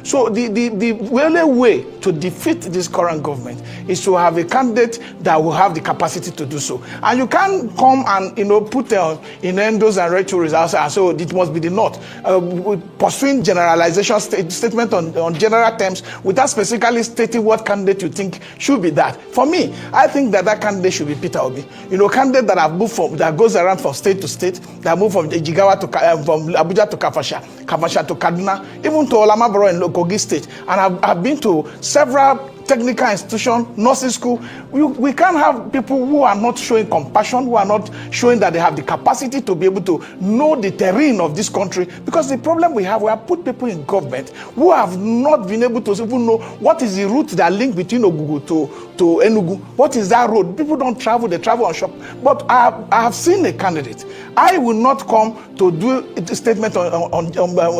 So the only way to defeat this current government is to have a candidate that will have the capacity to do so. And you can't come and put innuendos and rhetoric outside and say, it must be the North. Pursuing generalization statement on general terms without specifically stating what candidate you think should be that. For me, I think that candidate should be Peter Obi. Candidate that have moved that goes around from state to state, that move from Jigawa to from Abuja to Kafasha to Kaduna, even to Olamaboro in Kogi State, and I've been to several technical institutions, nursing school. We can't have people who are not showing compassion, who are not showing that they have the capacity to be able to know the terrain of this country. Because the problem we have put people in government who have not been able to even know what is the route that link between Ogugu to Enugu. What is that road? People don't travel, they travel on shop. But I have seen a candidate. I will not come to do a statement on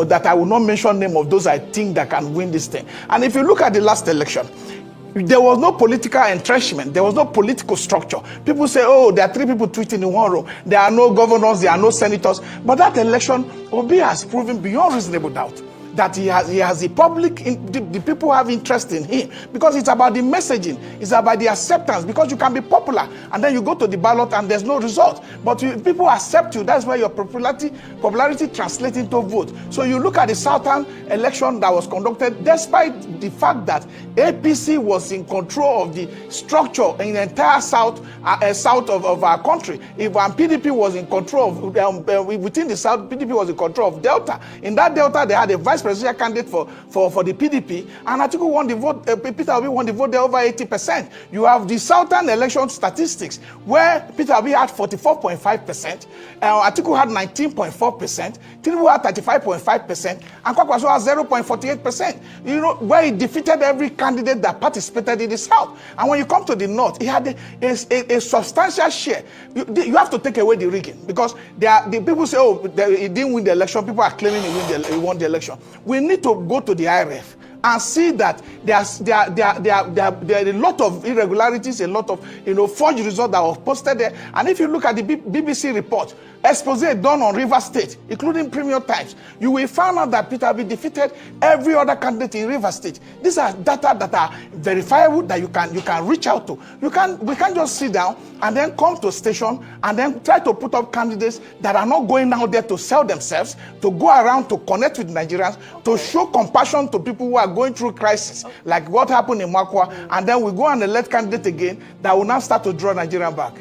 that I will not mention name of those I think that can win this thing. And if you look at the last election, there was no political entrenchment. There was no political structure. People say, there are 3 people tweeting in one room. There are no governors, there are no senators. But that election, Obi has proven beyond reasonable doubt that he has the public, the people have interest in him, because it's about the messaging, it's about the acceptance, because you can be popular and then you go to the ballot and there's no result. But people accept you, that's why your popularity translates into vote. So you look at the Southern election that was conducted, despite the fact that APC was in control of the structure in the entire south of our country. If PDP was in control of, within the south, PDP was in control of Delta. In that Delta, they had a vice presidential candidate for the PDP, and Atiku won the vote. Peter Obi won the vote there over 80%. You have the Southern election statistics where Peter Obi had 44.5%, Atiku had 19.4%, Tinubu had 35.5%, and Kwakwaso had 0.48%. Where he defeated every candidate that participated in the South. And when you come to the North, he had a substantial share. You have to take away the rigging, because the people say, he didn't win the election. People are claiming he won the election. We need to go to the IRF and see that there are a lot of irregularities, a lot of forged results that were posted there. And if you look at the BBC report, expose done on Rivers State, including Premium Times, you will find out that Peter Obi defeated every other candidate in Rivers State. These are data that are verifiable, that you can reach out to. We can't just sit down and then come to a station and then try to put up candidates that are not going out there to sell themselves, to go around to connect with Nigerians, to show compassion to people who are going through crisis, like what happened in Makwa, and then we go and elect candidate again that will now start to draw Nigerian back.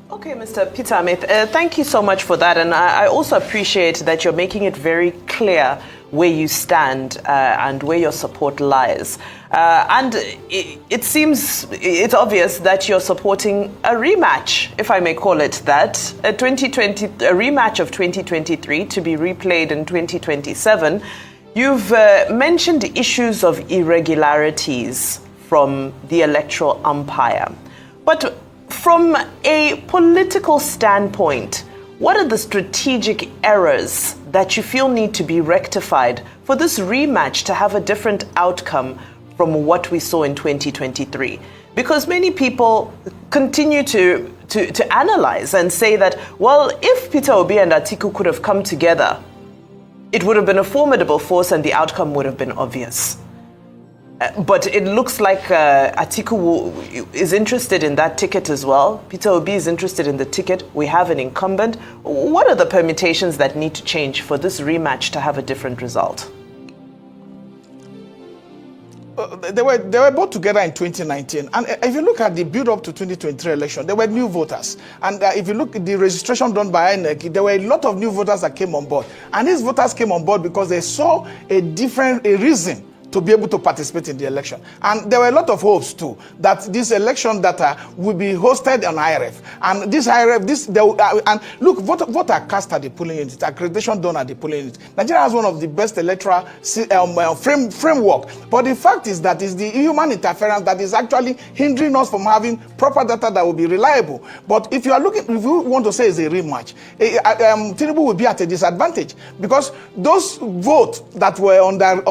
Okay, Mr. Peter Ameh, thank you so much for that. And I also appreciate that you're making it very clear where you stand and where your support lies. And it seems it's obvious that you're supporting a rematch, if I may call it that, a rematch of 2023 to be replayed in 2027. You've mentioned issues of irregularities from the electoral umpire. But from a political standpoint, what are the strategic errors that you feel need to be rectified for this rematch to have a different outcome from what we saw in 2023? Because many people continue to analyze and say that, well, if Peter Obi and Atiku could have come together, it would have been a formidable force and the outcome would have been obvious. But it looks like Atiku is interested in that ticket as well. Peter Obi is interested in the ticket. We have an incumbent. What are the permutations that need to change for this rematch to have a different result? They were both together in 2019. And if you look at the build-up to 2023 election, there were new voters. And if you look at the registration done by INEC, there were a lot of new voters that came on board. And these voters came on board because they saw a reason to be able to participate in the election. And there were a lot of hopes too that this election will be hosted on IRF. And this IRF, and look, voter cast at the polling unit, accreditation done at the polling unit. Nigeria has one of the best electoral framework. But the fact is that it's the human interference that is actually hindering us from having proper data that will be reliable. But if you want to say it's a rematch, Tinubu will be at a disadvantage, because those votes that were that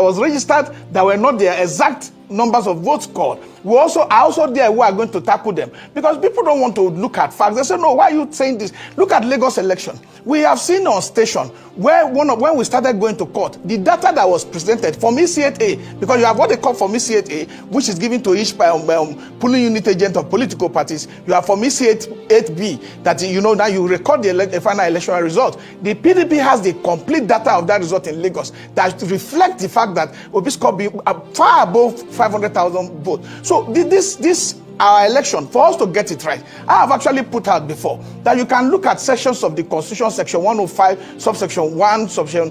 was registered, that were not their exact numbers of votes called. We are also there who are going to tackle them, because people don't want to look at facts. They say, no, why are you saying this? Look at Lagos election. We have seen on station where when we started going to court, the data that was presented from EC8A, because you have what they call from EC8A, which is given to each polling unit agent of political parties. You have from EC8B that now you record the final electoral result. The PDP has the complete data of that result in Lagos that reflect the fact that Obi scored be far above 500,000 votes. So this our election, for us to get it right, I have actually put out before that you can look at sections of the Constitution, section 105, subsection 1, section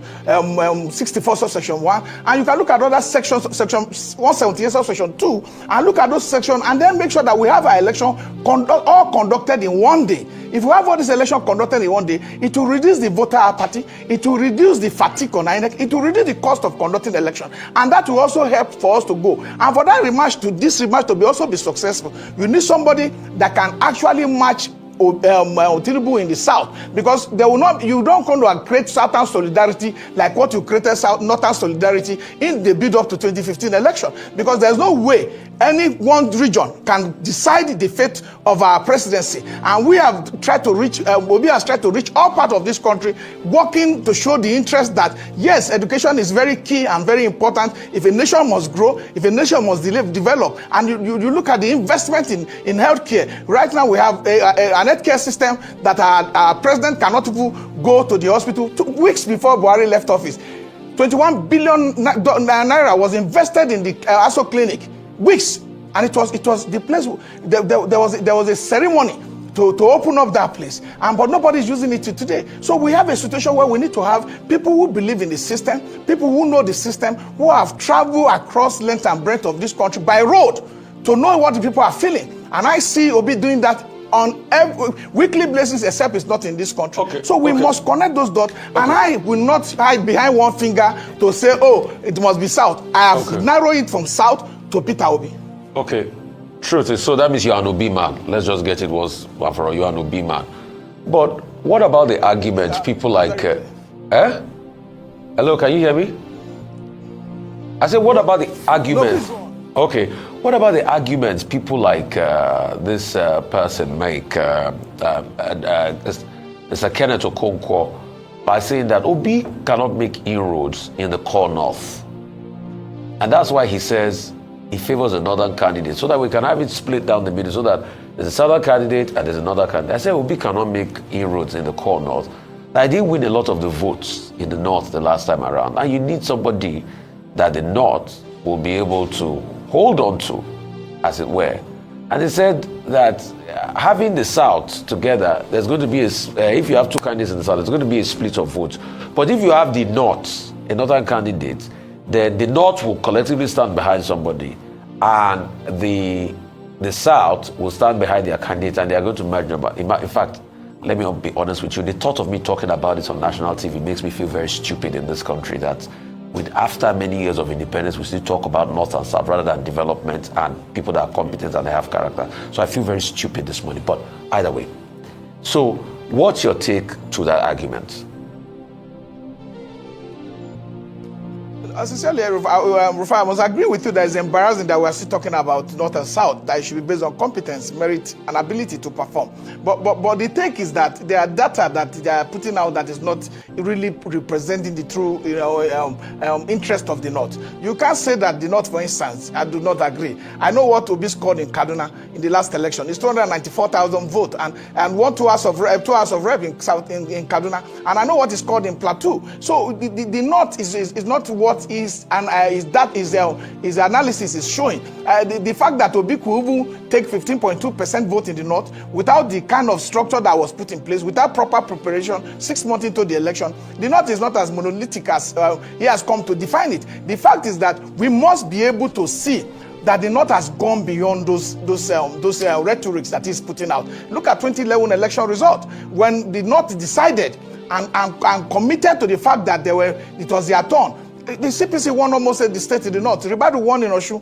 64, subsection 1, and you can look at other sections, section 178, subsection 2, and look at those sections, and then make sure that we have our election all conducted in one day. If we have all this election conducted in one day, it will reduce the voter apathy, it will reduce the fatigue on INEC, it will reduce the cost of conducting the election, and that will also help for us to go. And for that rematch to also be successful, you need somebody that can actually match Tinubu in the south, because you don't come to create southern solidarity like what you created northern solidarity in the build up to 2015 election, because there's no way any one region can decide the fate of our presidency. And we have tried to reach, Obi has tried to reach all parts of this country, working to show the interest that yes, education is very key and very important. If a nation must grow, if a nation must develop, and you look at the investment in healthcare. Right now we have an healthcare system that our president cannot even go to the hospital. 2 weeks before Buhari left office, 21 billion naira was invested in the ASO clinic. Weeks, and it was the place. There was a ceremony to open up that place, but nobody's using it today. So we have a situation where we need to have people who believe in the system, people who know the system, who have traveled across length and breadth of this country by road to know what the people are feeling. And I see Obi doing that on every weekly basis, except it's not in this country. Okay. So we must connect those dots, and I will not hide behind one finger to say, oh, it must be south. I have narrowed it from south to Peter Obi. Okay. Truth is, so that means you're an Obi man. Let's just get it once for all. You're an Obi man. But what about the arguments? People like, Hello, can you hear me? I said, what about the arguments? Okay. What about the arguments people like this person make, Mr. Kenneth Okonkwo, by saying that Obi cannot make inroads in the core north? And that's why he says he favors a northern candidate, so that we can have it split down the middle, so that there's a southern candidate and there's another candidate. I said Obi cannot make inroads in the core north. I didn't win a lot of the votes in the north the last time around, and you need somebody that the north will be able to hold on to, as it were. And they said that having the south together, there's going to be if you have two candidates in the south, there's going to be a split of votes. But if you have the north, a northern candidate, then the north will collectively stand behind somebody, and the south will stand behind their candidate, and they are going to merge them. In fact, let me be honest with you, the thought of me talking about this on national TV makes me feel very stupid in this country, that after many years of independence, we still talk about north and south rather than development and people that are competent and they have character. So I feel very stupid this morning, but either way. So what's your take to that argument? Sincerely, Rufai, I must agree with you that it's embarrassing that we are still talking about North and South, that it should be based on competence, merit, and ability to perform. But the take is that there are data that they are putting out that is not really representing the true interest of the North. You can't say that the North, for instance, I do not agree. I know what Obi scored in Kaduna in the last election. It's 294,000 votes and 2 hours of rep in Kaduna. And I know what is scored in Plateau. So the North is not what is, and his analysis is showing. The fact that Obi could even take 15.2% vote in the North without the kind of structure that was put in place, without proper preparation 6 months into the election, the North is not as monolithic as he has come to define it. The fact is that we must be able to see that the North has gone beyond those rhetorics that he's putting out. Look at 2011 election result, when the North decided and committed to the fact that it was their turn. The CPC won almost the state in the North. Ribadu won in Osun.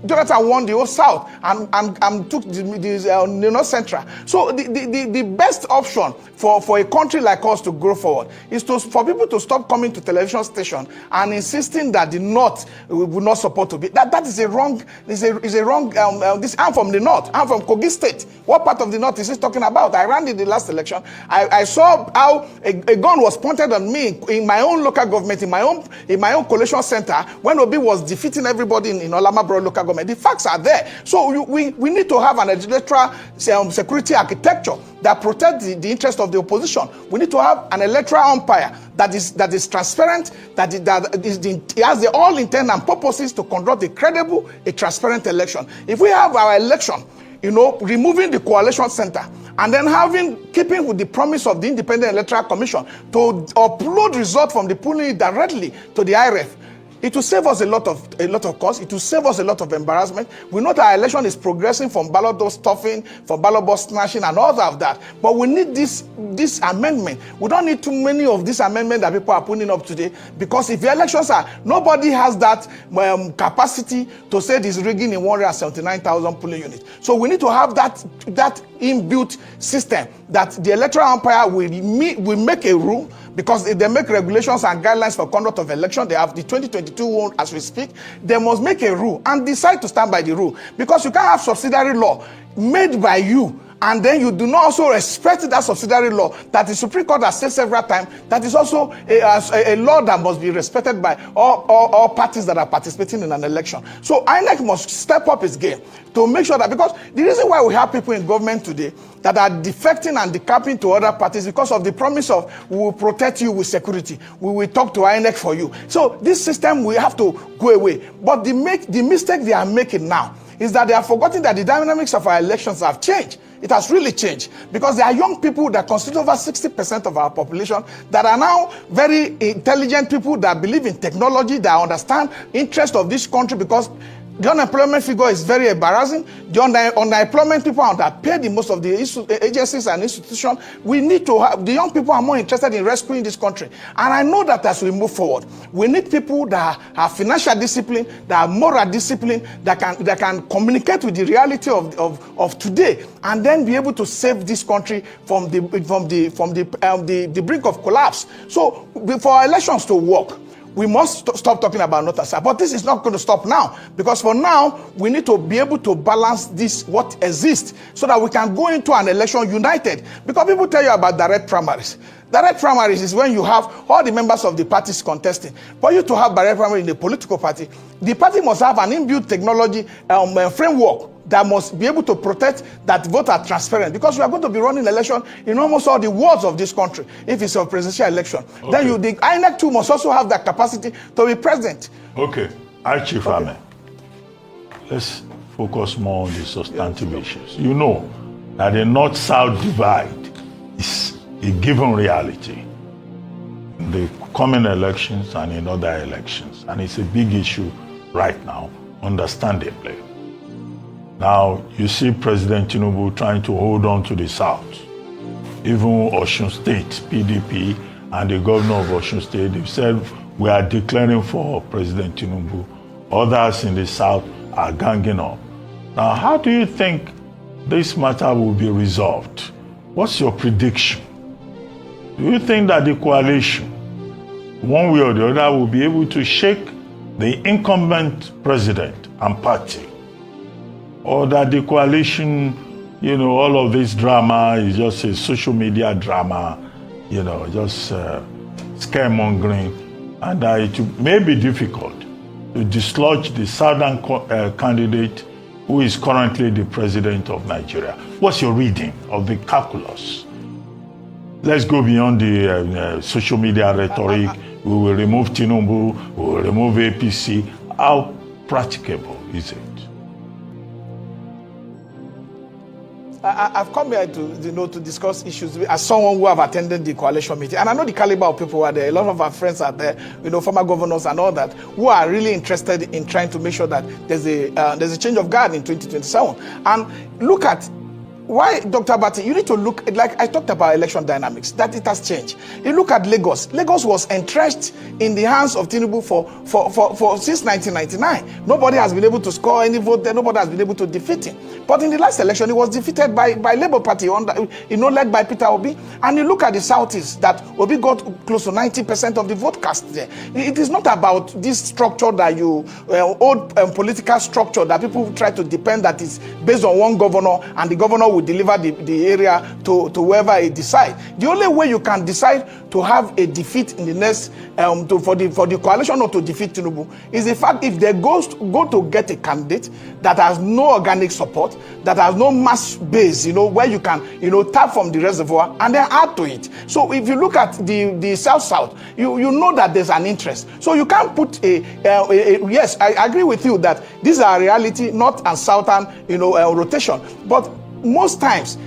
Jonathan won the whole South and took the North Central. So the best option for a country like us to grow forward is for people to stop coming to television station and insisting that the North will not support Obi. That is a wrong. This I'm from the North. I'm from Kogi State. What part of the North is he talking about? I ran in the last election. I saw how a gun was pointed on me in my own local government, in my own collation center, when Obi was defeating everybody in Olamabro local government. The facts are there. So we need to have an electoral security architecture that protects the interest of the opposition. We need to have an electoral umpire that is transparent, that has the all intent and purposes to conduct a credible, a transparent election. If we have our election, removing the coalition center, and then keeping with the promise of the Independent Electoral Commission to upload results from the polling directly to the IRF, it will save us a lot of cost. It will save us a lot of embarrassment. We know that our election is progressing from ballot box stuffing, from ballot box snatching, and all of that. But we need this amendment. We don't need too many of these amendments that people are putting up today, because if the elections nobody has that capacity to say this rigging in 179,000 polling units. So we need to have that inbuilt system that the electoral umpire will make a rule. Because if they make regulations and guidelines for conduct of election, they have the 2022 one as we speak, they must make a rule and decide to stand by the rule. Because you can't have subsidiary law made by you, and then you do not also respect that subsidiary law that the Supreme Court has said several times, that is also a law that must be respected by all parties that are participating in an election. So INEC must step up its game to make sure that, because the reason why we have people in government today that are defecting and decapping to other parties because of the promise of, we will protect you with security, we will talk to INEC for you. So this system will have to go away. But the mistake they are making now is that they are forgetting that the dynamics of our elections have changed. It has really changed, because there are young people that constitute over 60% of our population that are now very intelligent people that believe in technology, that understand interest of this country, because the unemployment figure is very embarrassing. The unemployment people are underpaid in most of the agencies and institutions. We need to have, the young people are more interested in rescuing this country. And I know that as we move forward, we need people that have financial discipline, that have moral discipline, that can communicate with the reality of today, and then be able to save this country from the brink of collapse. So for our elections to work, we must stop talking about North and South. But this is not going to stop now, because for now, we need to be able to balance what exists, so that we can go into an election united. Because people tell you about direct primaries. Direct primaries is when you have all the members of the parties contesting. For you to have direct primary in a political party, the party must have an inbuilt technology framework that must be able to protect that vote are transparent, because we are going to be running election in almost all the wards of this country if it's a presidential election. Okay. Then the INEC too must also have that capacity to be present. Okay, Chief Ameh, let's focus more on the substantive issues. You know that the North-South divide is a given reality in the coming elections and in other elections, and it's a big issue right now, understandably. Now, you see President Tinubu trying to hold on to the South. Even Osun State, PDP, and the governor of Osun State, they've said, we are declaring for President Tinubu. Others in the South are ganging up. Now, how do you think this matter will be resolved? What's your prediction? Do you think that the coalition, one way or the other, will be able to shake the incumbent president and party? Or that the coalition, all of this drama is just a social media drama, just scaremongering, and that it may be difficult to dislodge the southern candidate who is currently the president of Nigeria. What's your reading of the calculus? Let's go beyond the social media rhetoric. We will remove Tinubu, we will remove APC. How practicable is it? I've come here to discuss issues as someone who have attended the coalition meeting, and I know the caliber of people who are there. A lot of our friends are there, former governors and all that, who are really interested in trying to make sure that there's a change of guard in 2027. And look at why, Dr. Abati, you need to look, like I talked about election dynamics, that it has changed. You look at Lagos. Lagos was entrenched in the hands of Tinubu for since 1999. Nobody has been able to score any vote there. Nobody has been able to defeat him. But in the last election, he was defeated by Labour Party, led by Peter Obi. And you look at the Southeast, that Obi got close to 90% of the vote cast there. It is not about this structure that you, old political structure that people try to depend, that is based on one governor, and the governor will deliver the area to whoever he decides. The only way you can decide to have a defeat in the next, for the coalition or to defeat Tinubu, is the fact if they go to get a candidate that has no organic support, that has no mass base, where you can, tap from the reservoir and then add to it. So if you look at the South, you know that there's an interest. So you can't put yes, I agree with you that these are reality, North and Southern, rotation. But most times,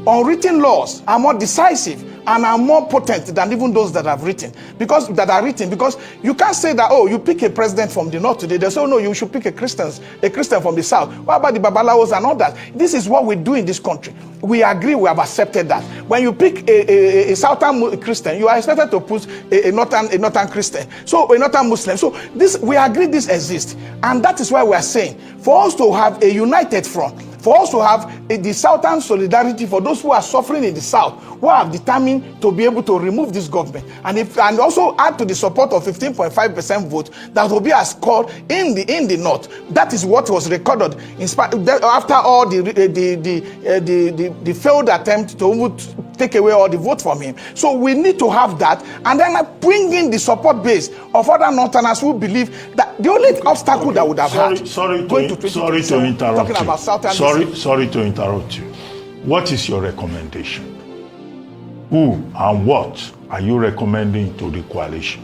unwritten laws are more decisive and are more potent than even those that are written. Because you can't say that, oh, you pick a president from the north today. They say, oh no, you should pick a Christian from the south. What about the Babalawos and all that? This is what we do in this country. We agree, we have accepted that. When you pick a southern Christian, you are expected to put a northern Christian. So a northern Muslim. So we agree this exists. And that is why we are saying, for us to have a united front, for us to have the Southern solidarity for those who are suffering in the South, who are determined to be able to remove this government, and also add to the support of 15.5% vote that Obi has scored in the North. That is what was recorded after all the failed attempt to take away all the votes from him. So we need to have that, and then bring in the support base of other Northerners who believe that the only obstacle that would have sorry to interrupt talking you. about Southern Sorry to interrupt you. What is your recommendation? Who and what are you recommending to the coalition?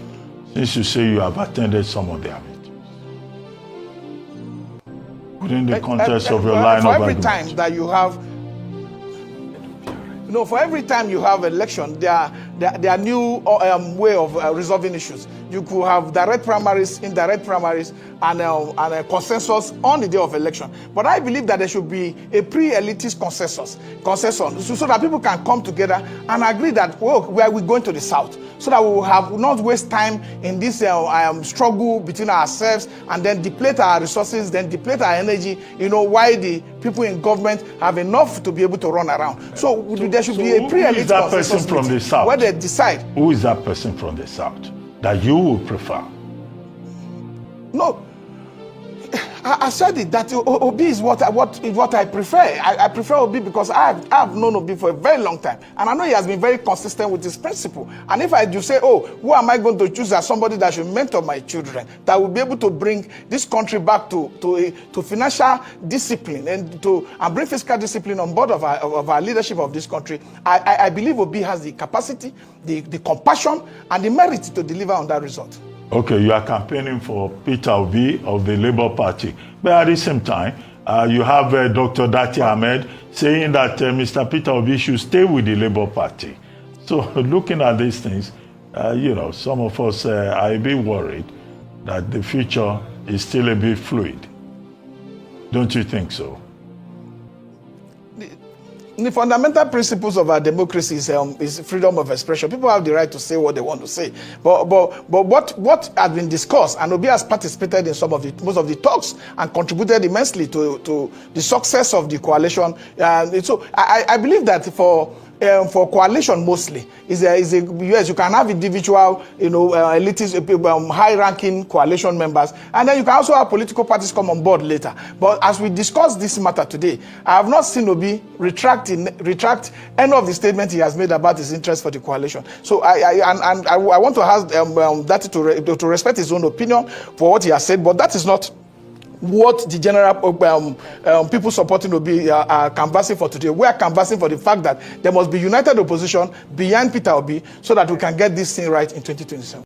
Since you say you have attended some of their meetings. Within the context of your line of argument. For every time you have election, there are new way of resolving issues. You could have direct primaries, indirect primaries, and a consensus on the day of election. But I believe that there should be a pre-elitist consensus so that people can come together and agree that, well, where are we going to the South? So that we will have not waste time in this struggle between ourselves and then deplete our resources, then deplete our energy, while the people in government have enough to be able to run around. So there should be a pre-elite consensus person from the South where they decide. Who is that person from the South that you would prefer? No, I said it, that Obi is what I prefer. I prefer Obi because I've known Obi for a very long time. And I know he has been very consistent with his principle. And if I do say, oh, who am I going to choose as somebody that should mentor my children, that will be able to bring this country back to financial discipline and bring fiscal discipline on board of our leadership of this country, I believe Obi has the capacity, the compassion, and the merit to deliver on that result. Okay, you are campaigning for Peter Obi of the Labour Party. But at the same time, you have Dr. Dati Ahmed saying that Mr. Peter Obi should stay with the Labour Party. So looking at these things, some of us are a bit worried that the future is still a bit fluid. Don't you think so? The fundamental principles of our democracy is freedom of expression. People have the right to say what they want to say. But what has been discussed, and Obi has participated in most of the talks and contributed immensely to the success of the coalition. So I believe that for coalition mostly yes, you can have individual elitist high-ranking coalition members, and then you can also have political parties come on board later. But as we discuss this matter today, I have not seen Obi retract any of the statements he has made about his interest for the coalition. So I want to ask that to respect his own opinion for what he has said, but that is not what the general people supporting Obi are canvassing for today. We are canvassing for the fact that there must be united opposition behind Peter Obi so that we can get this thing right in 2027.